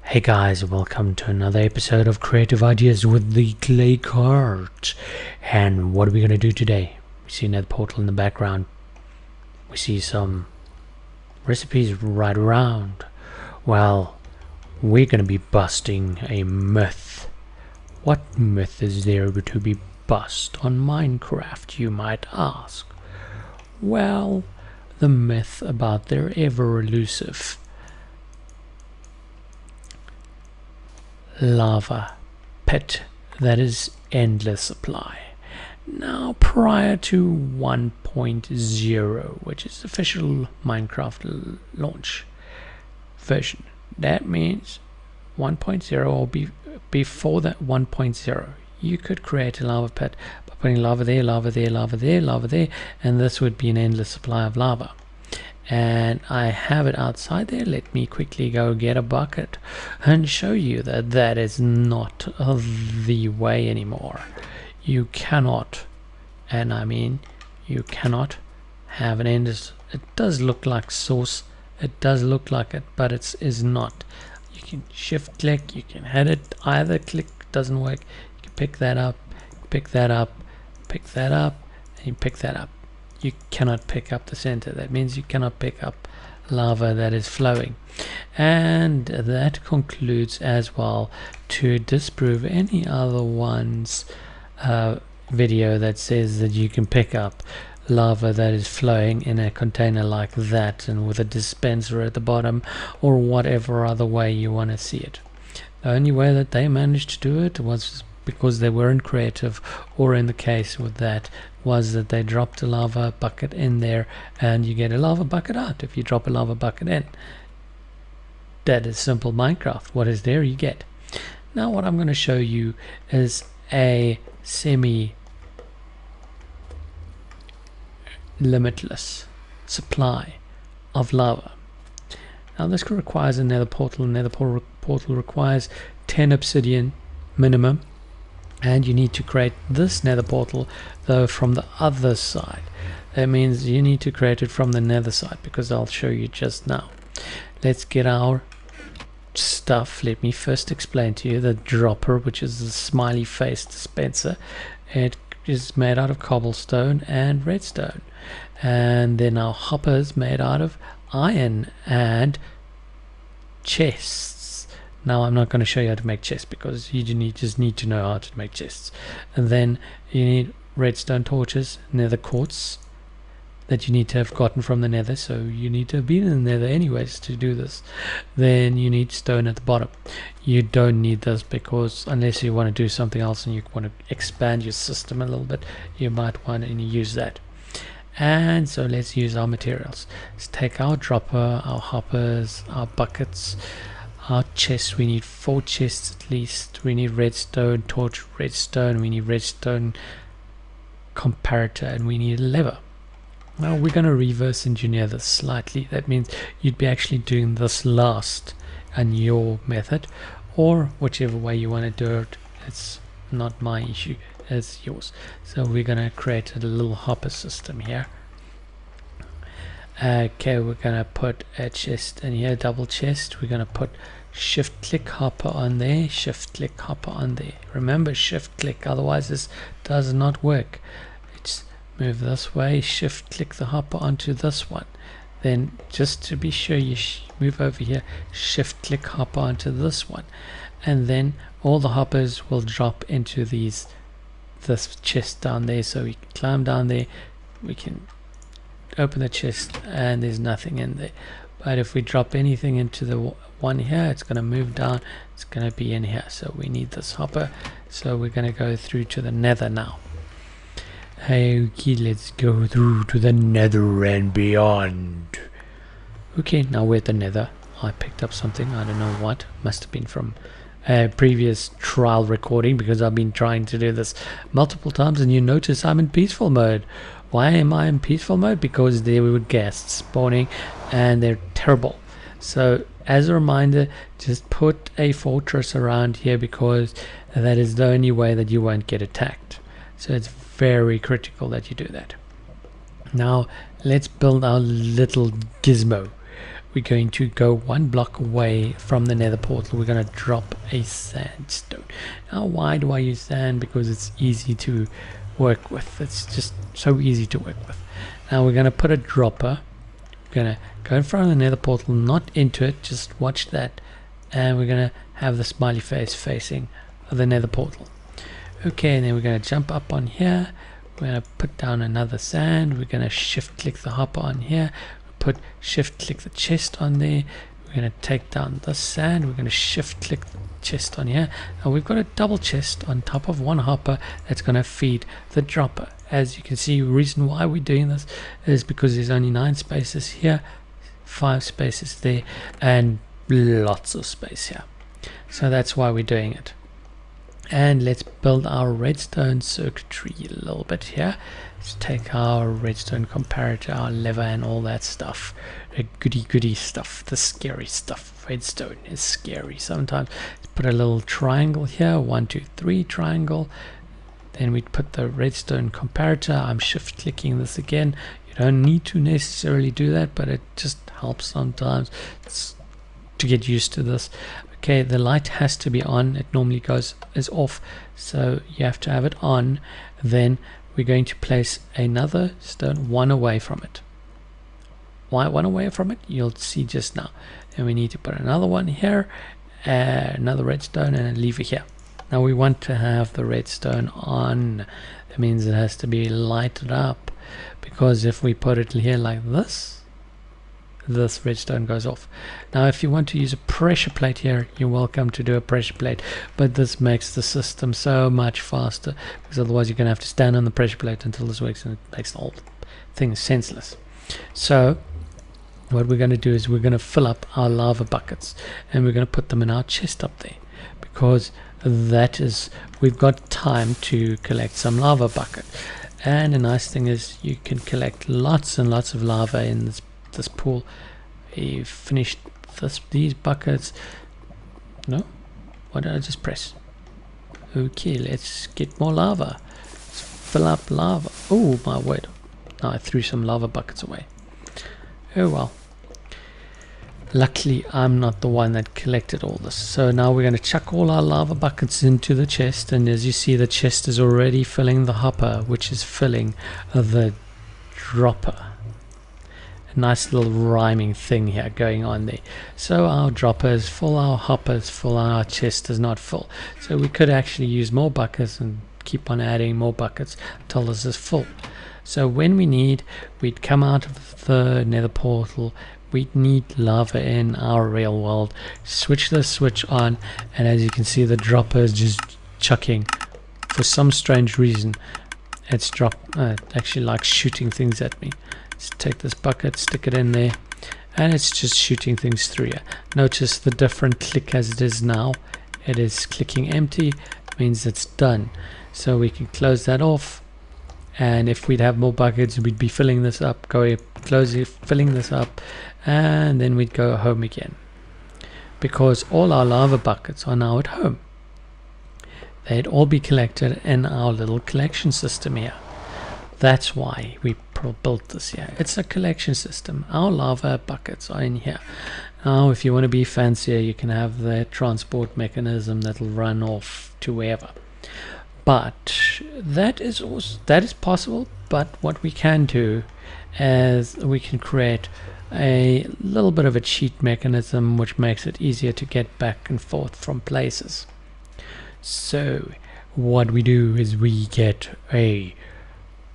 Hey guys, welcome to another episode of Creative Ideas with the Clay Cart. And what are we going to do today? We see another portal in the background. We see some recipes right around. Well, we're going to be busting a myth. What myth is there to be bust on Minecraft, you might ask? Well, the myth about their ever-elusive lava pit that is endless supply. Now, prior to 1.0, which is the official Minecraft launch version, that means 1.0 or before that 1.0, you could create a lava pit by putting lava there, lava there, lava there, lava there, and this would be an endless supply of lava. And I have it outside there. Let me quickly go get a bucket and show you that that is not the way anymore. You cannot, and I mean you cannot, have an endless. It does look like source, it does look like it, but it is not. You can shift click, you can hit it, either click doesn't work, you can pick that up, pick that up, pick that up, and you pick that up. You cannot pick up the center. That means you cannot pick up lava that is flowing. And that concludes as well to disprove any other one's video that says that you can pick up lava that is flowing in a container like that and with a dispenser at the bottom, or whatever other way you want to see it. The only way that they managed to do it was because they weren't creative, or in the case with that was that they dropped a lava bucket in there and you get a lava bucket out if you drop a lava bucket in. That is simple Minecraft. What is there you get. Now what I'm going to show you is a semi-limitless supply of lava. Now this requires a nether portal. Nether portal requires 10 obsidian minimum. And you need to create this nether portal though from the other side. That means you need to create it from the nether side, because I'll show you just now. Let's get our stuff. Let me first explain to you the dropper, which is the smiley face dispenser. It is made out of cobblestone and redstone. And then our hopper is made out of iron and chests. Now I'm not going to show you how to make chests, because you just need to know how to make chests. And then you need redstone torches, nether quartz that you need to have gotten from the nether, so you need to have been in the nether anyways to do this. Then you need stone at the bottom. You don't need this, because unless you want to do something else and you want to expand your system a little bit, you might want to use that. And so let's use our materials. Let's take our dropper, our hoppers, our buckets, our chests. We need 4 chests at least. We need redstone, torch redstone, we need redstone comparator, and we need a lever. Now we're going to reverse engineer this slightly. That means you'd be actually doing this last in your method, or whichever way you want to do it. It's not my issue, it's yours. So we're going to create a little hopper system here. Okay, we're gonna put a chest in here, double chest. We're gonna put shift click hopper on there, shift click hopper on there. Remember, shift click, otherwise this does not work. It's move this way, shift click the hopper onto this one. Then just to be sure, you move over here, shift click hopper onto this one, and then all the hoppers will drop into this chest down there. So we can climb down there, we can open the chest and there's nothing in there. But if we drop anything into the one here, it's going to move down, it's going to be in here. So we need this hopper, so we're going to go through to the nether now. Okay, let's go through to the nether and beyond. Okay, now we're at the nether. I picked up something, I don't know what, must have been from a previous trial recording, because I've been trying to do this multiple times, and you notice I'm in peaceful mode. Why am I in peaceful mode? Because there were guests spawning and they're terrible. So as a reminder, just put a fortress around here, because that is the only way that you won't get attacked. So it's very critical that you do that. Now let's build our little gizmo. we're going to go 1 block away from the nether portal. We're going to drop a sandstone. Now why do I use sand? Because it's easy to work with. It's just so easy to work with. Now we're going to put a dropper. We're going to go in front of the nether portal, not into it, just watch that, and we're going to have the smiley face facing the nether portal. Okay, and then we're going to jump up on here. We're going to put down another sand. We're going to shift click the hopper on here, put shift click the chest on there. We're going to take down this sand. We're going to shift click the chest on here. Now we've got a double chest on top of one hopper that's going to feed the dropper. As you can see, the reason why we're doing this is because there's only 9 spaces here, 5 spaces there, and lots of space here. So that's why we're doing it. And let's build our redstone circuitry a little bit here. Let's take our redstone comparator, our lever, and all that stuff, the goody stuff, the scary stuff. Redstone is scary sometimes. Let's put a little triangle here, 1 2 3 triangle. Then we put the redstone comparator. I'm shift clicking this again. You don't need to necessarily do that, but it just helps sometimes to get used to this. Okay, the light has to be on. It normally is off, so you have to have it on. Then we're going to place another stone 1 away from it. Why 1 away from it? You'll see just now. And we need to put another one here, another redstone, and a lever here. Now we want to have the redstone on. That means it has to be lighted up, because if we put it here like this redstone goes off. Now if you want to use a pressure plate here, you're welcome to do a pressure plate, but this makes the system so much faster, because otherwise you're going to have to stand on the pressure plate until this works, and it makes the whole thing senseless. So what we're going to do is we're going to fill up our lava buckets, and we're going to put them in our chest up there, because that is, we've got time to collect some lava bucket. And the nice thing is you can collect lots and lots of lava in this pool. You've finished these buckets. No, what did I just press? Okay, let's get more lava. Let's fill up lava. Oh my word, now I threw some lava buckets away. Oh well, luckily I'm not the one that collected all this. So now we're going to chuck all our lava buckets into the chest, and as you see, the chest is already filling the hopper, which is filling the dropper. Nice little rhyming thing here going on there. So our dropper is full, our hopper is full, our chest is not full. So we could actually use more buckets and keep on adding more buckets until this is full. So when we need, we'd come out of the nether portal, we'd need lava in our real world, switch the switch on, and as you can see, the dropper is just chucking. For some strange reason, it's actually like shooting things at me. Take this bucket, stick it in there, and it's just shooting things through here. Notice the different click as it is now. It is clicking empty, means it's done. So we can close that off, and if we'd have more buckets, we'd be filling this up, filling this up, and then we'd go home again, because all our lava buckets are now at home. They'd all be collected in our little collection system here. That's why we built this here. It's a collection system. Our lava buckets are in here. Now if you want to be fancier, you can have the transport mechanism that'll run off to wherever. But that is possible. But what we can do is we can create a little bit of a cheat mechanism which makes it easier to get back and forth from places. So what we do is we get a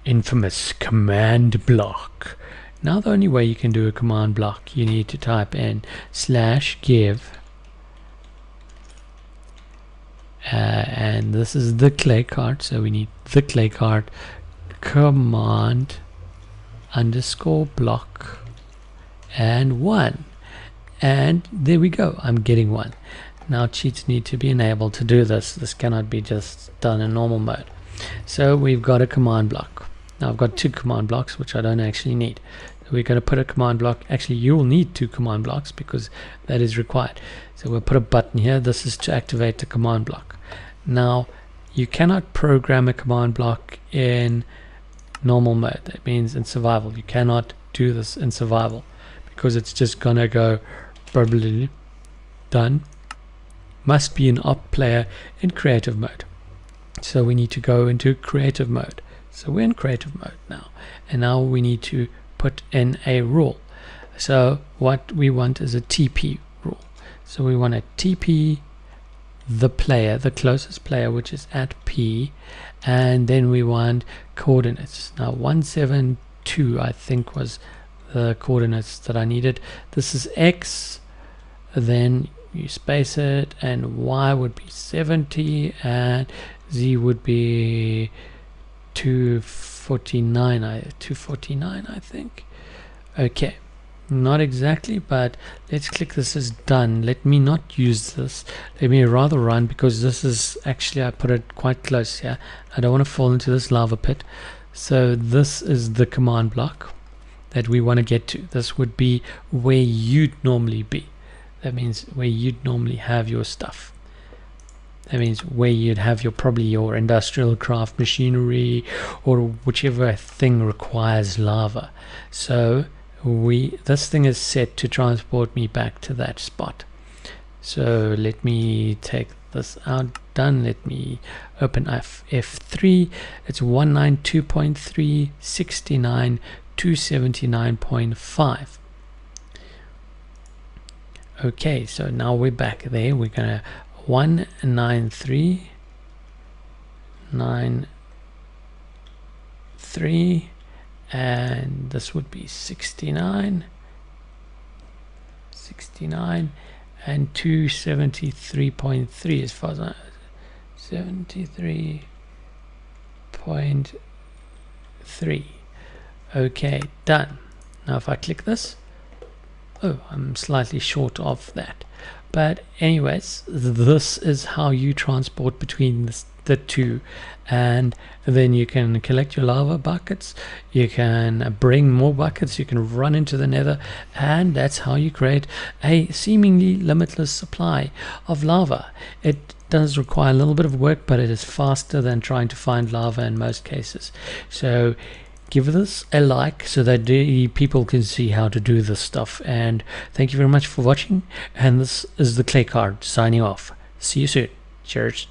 infamous command block. Now the only way you can do a command block, you need to type in /give, and this is the clay card, so we need the clay card command _block and 1, and there we go, I'm getting 1. Now cheats need to be enabled to do this. This cannot be just done in normal mode. So we've got a command block. Now I've got 2 command blocks, which I don't actually need. So we're going to put a command block. Actually, you will need 2 command blocks because that is required. So we'll put a button here. This is to activate the command block. Now you cannot program a command block in normal mode. That means in survival. You cannot do this in survival because it's just gonna go probably done. Must be an op player in creative mode. So we need to go into creative mode. So we're in creative mode now, and now we need to put in a rule. So what we want is a TP rule. So we want to TP the player, the closest player, which is at P, and then we want coordinates. Now 172 I think was the coordinates that I needed. This is X, then you space it, and Y would be 70, and Z would be 249 I think. Okay, not exactly, but let's click this as done. Let me not use this, let me rather run, because this is actually, I put it quite close here. I don't want to fall into this lava pit. So this is the command block that we want to get to. This would be where you'd normally be. That means where you'd normally have your stuff. That means where you'd have your probably your industrial craft machinery, or whichever thing requires lava. So this thing is set to transport me back to that spot. So let me take this out. Done. Let me open F3. It's 192.3, 69, 279.5. Okay, so now we're back there. We're gonna 193, and this would be 69, and 273.3 as far as 73.3. Okay, done. Now if I click this, oh, I'm slightly short of that. But anyways, this is how you transport between the two, and then you can collect your lava buckets, you can bring more buckets, you can run into the nether, and that's how you create a seemingly limitless supply of lava. It does require a little bit of work, but it is faster than trying to find lava in most cases. So give this a like so that the people can see how to do this stuff. And thank you very much for watching, and this is the Clay Card signing off. See you soon. Cheers.